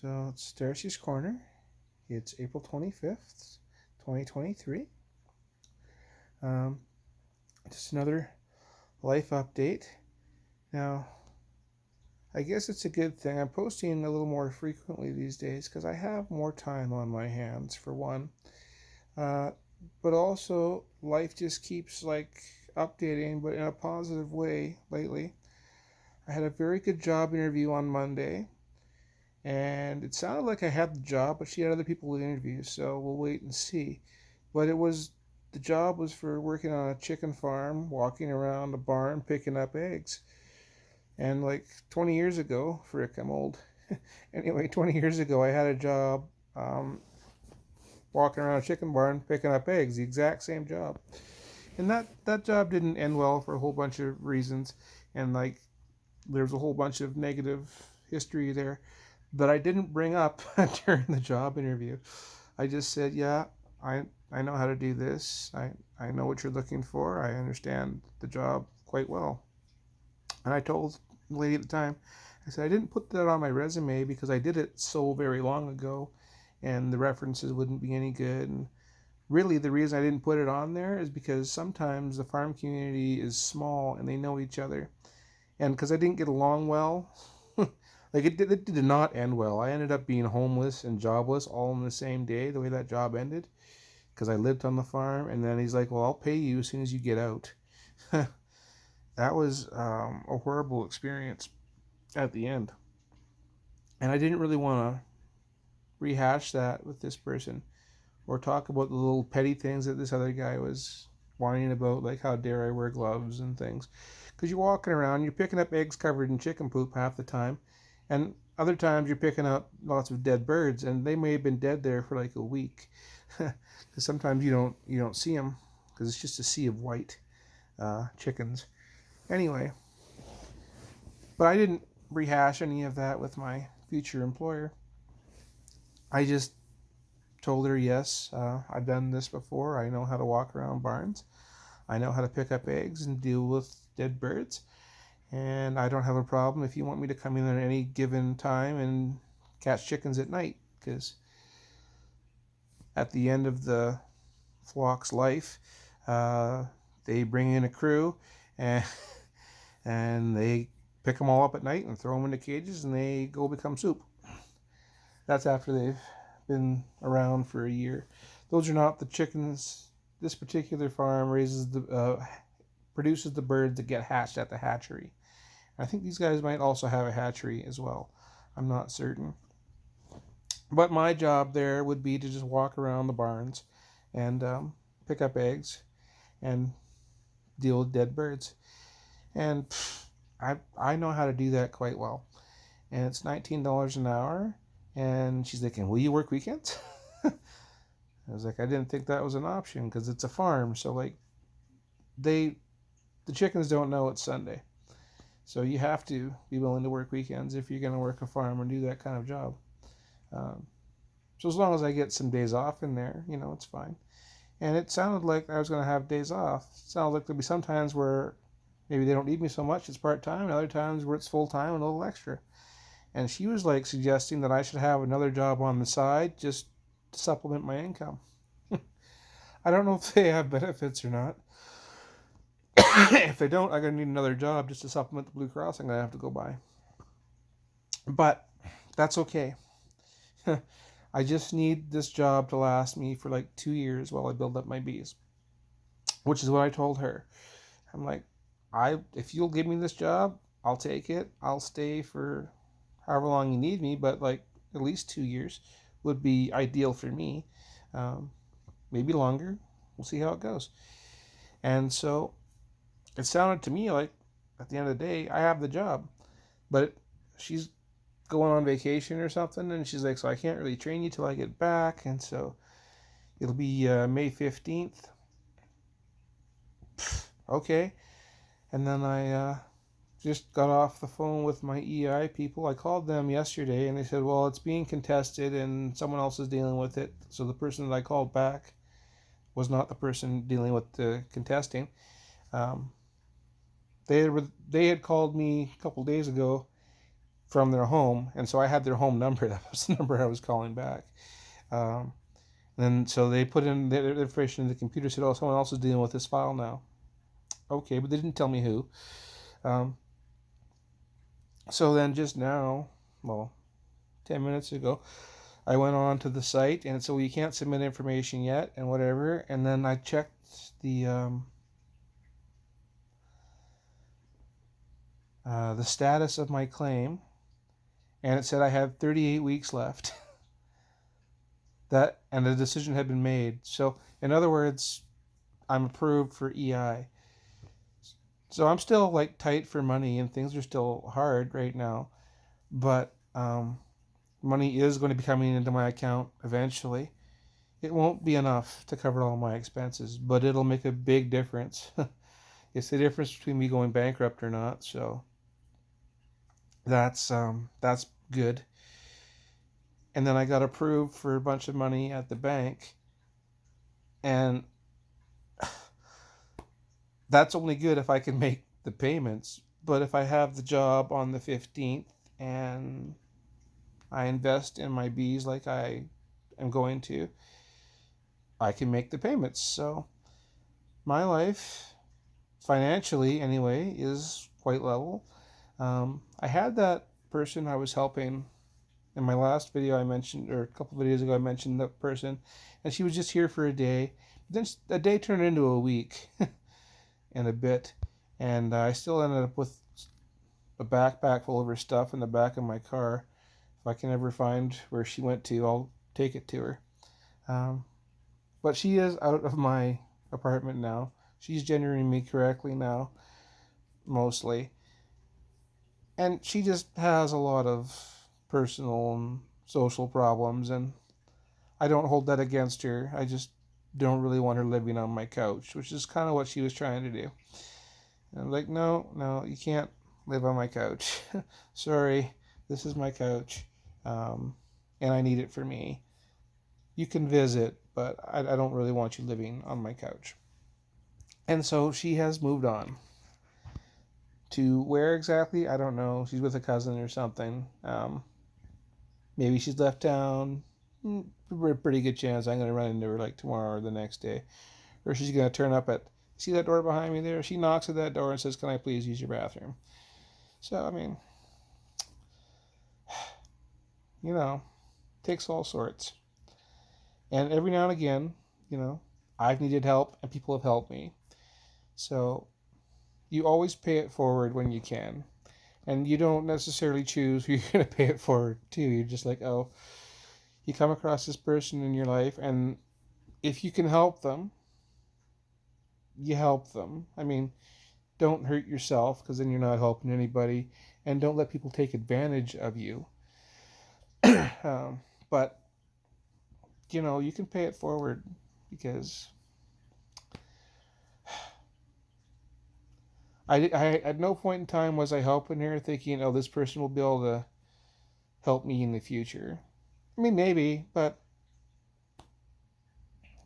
So it's Darcy's Corner. It's April 25th, 2023. Um, just another life update. Now, I guess it's a good thing. I'm posting a little more frequently these days because I have more time on my hands, for one. Uh, but also, life just keeps updating, but in a positive way lately. I had a very good job interview on Monday, and it sounded like I had the job, but she had other people to interview, so we'll wait and see. But the job was for working on a chicken farm, walking around a barn, picking up eggs. And 20 years ago, frick, I'm old. Anyway, 20 years ago, I had a job um, walking around a chicken barn, picking up eggs, the exact same job. And that job didn't end well for a whole bunch of reasons. And there was a whole bunch of negative history there that I didn't bring up during the job interview. I just said, yeah, I know how to do this. I know what you're looking for. I understand the job quite well. And I told the lady at the time, I said, I didn't put that on my resume because I did it so very long ago and the references wouldn't be any good. And really, the reason I didn't put it on there is because sometimes the farm community is small and they know each other. And because I didn't get along well, it did not end well. I ended up being homeless and jobless all in the same day, the way that job ended, because I lived on the farm. And then he's like, well, I'll pay you as soon as you get out. That was a horrible experience at the end. And I didn't really want to rehash that with this person or talk about the little petty things that this other guy was whining about, like how dare I wear gloves and things. Because you're walking around, you're picking up eggs covered in chicken poop half the time, and other times you're picking up lots of dead birds, and they may have been dead there for like a week. Because sometimes you don't see them because it's just a sea of white chickens. Anyway, but I didn't rehash any of that with my future employer. I just told her, yes, I've done this before. I know how to walk around barns. I know how to pick up eggs and deal with dead birds. And I don't have a problem if you want me to come in at any given time and catch chickens at night. Because at the end of the flock's life, they bring in a crew and, and they pick them all up at night and throw them into cages and they go become soup. That's after they've been around for a year. Those are not the chickens. This particular farm produces the birds that get hatched at the hatchery. I think these guys might also have a hatchery as well. I'm not certain. But my job there would be to just walk around the barns and pick up eggs and deal with dead birds. And I know how to do that quite well. And it's $19 an hour. And she's thinking, will you work weekends? I was like, I didn't think that was an option because it's a farm. So the chickens don't know it's Sunday. So you have to be willing to work weekends if you're going to work a farm and do that kind of job. So as long as I get some days off in there, it's fine. And it sounded like I was going to have days off. It sounded like there'll be some times where maybe they don't need me so much, it's part-time, and other times where it's full-time and a little extra. And she was suggesting that I should have another job on the side just to supplement my income. I don't know if they have benefits or not. If they don't, I'm going to need another job just to supplement the Blue Cross I'm going to have to go by. But that's okay. I just need this job to last me for 2 years while I build up my bees, which is what I told her. I'm like, if you'll give me this job, I'll take it. I'll stay for however long you need me, but at least 2 years would be ideal for me. Maybe longer. We'll see how it goes. And so it sounded to me like at the end of the day, I have the job, but she's going on vacation or something, and she's like, so I can't really train you till I get back, and so it'll be May 15th. Okay. And then I just got off the phone with my EI people. I called them yesterday, and they said, well, it's being contested, and someone else is dealing with it. So the person that I called back was not the person dealing with the contesting. They had called me a couple days ago from their home, and so I had their home number. That was the number I was calling back. Um, and so they put in their information in the computer, said, oh, someone else is dealing with this file now. Okay, but they didn't tell me who. Um, so then just now, well, 10 minutes ago, I went on to the site, and so you can't submit information yet and whatever. And then I checked the status of my claim, and it said I had 38 weeks left. And the decision had been made. So in other words, I'm approved for EI. So I'm still like tight for money, and things are still hard right now, but money is going to be coming into my account eventually. It won't be enough to cover all my expenses, but it'll make a big difference. It's the difference between me going bankrupt or not. So that's good. And then I got approved for a bunch of money at the bank, and that's only good if I can make the payments. But if I have the job on the 15th and I invest in my bees like I am going to, I can make the payments. So my life, financially anyway, is quite level. I had that person I was helping in my last video. I mentioned, or a couple of videos ago, I mentioned that person, and she was just here for a day. Then a day turned into a week and a bit, and I still ended up with a backpack full of her stuff in the back of my car. If I can ever find where she went to, I'll take it to her. But she is out of my apartment now. She's gendering me correctly now, mostly. And she just has a lot of personal and social problems, and I don't hold that against her. I just don't really want her living on my couch, which is kind of what she was trying to do. And I'm like, no, you can't live on my couch. Sorry, this is my couch, and I need it for me. You can visit, but I don't really want you living on my couch. And so she has moved on. To where exactly? I don't know. She's with a cousin or something. Maybe she's left town. Pretty good chance I'm going to run into her like tomorrow or the next day. Or she's going to turn up at, see that door behind me there? She knocks at that door and says, can I please use your bathroom? So, I mean, takes all sorts. And every now and again, I've needed help and people have helped me. So you always pay it forward when you can. And you don't necessarily choose who you're going to pay it forward to. You're just like, oh, you come across this person in your life, and if you can help them, you help them. I mean, don't hurt yourself, because then you're not helping anybody. And don't let people take advantage of you. But, you can pay it forward, because I at no point in time was I helping her thinking, oh, this person will be able to help me in the future. I mean, maybe, but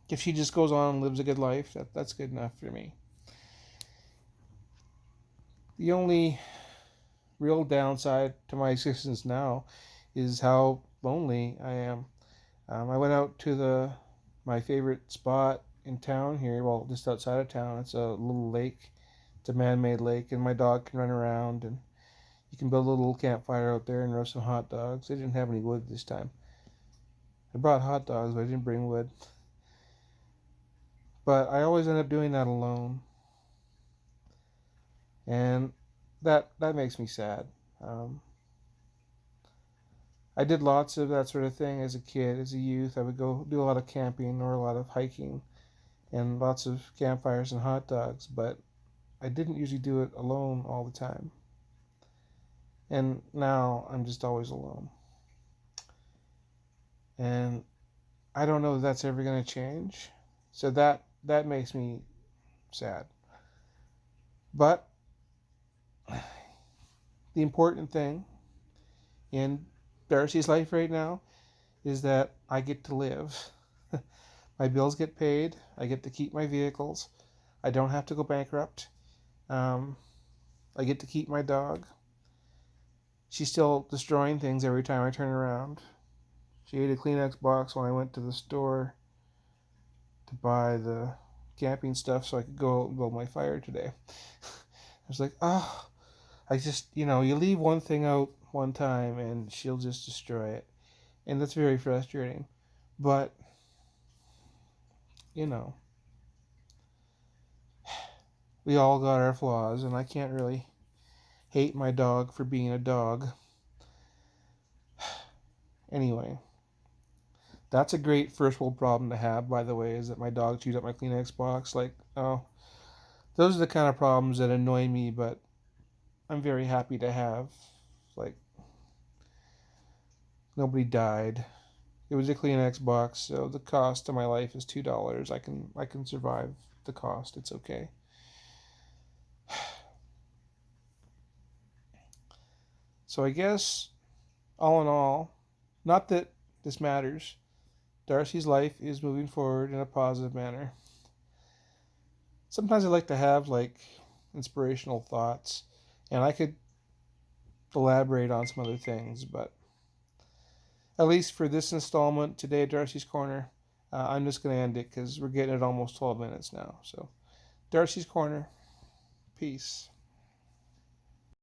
if she just goes on and lives a good life, that's good enough for me. The only real downside to my existence now is how lonely I am. I went out to my favorite spot in town here, well, just outside of town. It's a little lake. It's a man-made lake, and my dog can run around, and you can build a little campfire out there and roast some hot dogs. They didn't have any wood this time. I brought hot dogs, but I didn't bring wood. But I always end up doing that alone, and that makes me sad. I did lots of that sort of thing as a kid, as a youth. I would go do a lot of camping or a lot of hiking, and lots of campfires and hot dogs, but I didn't usually do it alone all the time. And now I'm just always alone. And I don't know if that's ever going to change. So that makes me sad. But the important thing in Darci's life right now is that I get to live. My bills get paid. I get to keep my vehicles. I don't have to go bankrupt. I get to keep my dog. She's still destroying things every time I turn around. She ate a Kleenex box when I went to the store to buy the camping stuff so I could go build my fire today. I was like, oh, I just, you leave one thing out one time and she'll just destroy it. And that's very frustrating. But, you know, we all got our flaws, and I can't really hate my dog for being a dog. Anyway, that's a great first world problem to have, by the way, is that my dog chewed up my Kleenex box. Like, oh, those are the kind of problems that annoy me, but I'm very happy to have. Like, nobody died. It was a Kleenex box, so the cost of my life is $2. I can survive the cost. It's okay. So I guess all in all, not that this matters, Darci's life is moving forward in a positive manner. Sometimes I like to have like inspirational thoughts, and I could elaborate on some other things, but at least for this installment today at Darci's Corner, I'm just going to end it because we're getting at almost 12 minutes now. So, Darci's Corner, peace.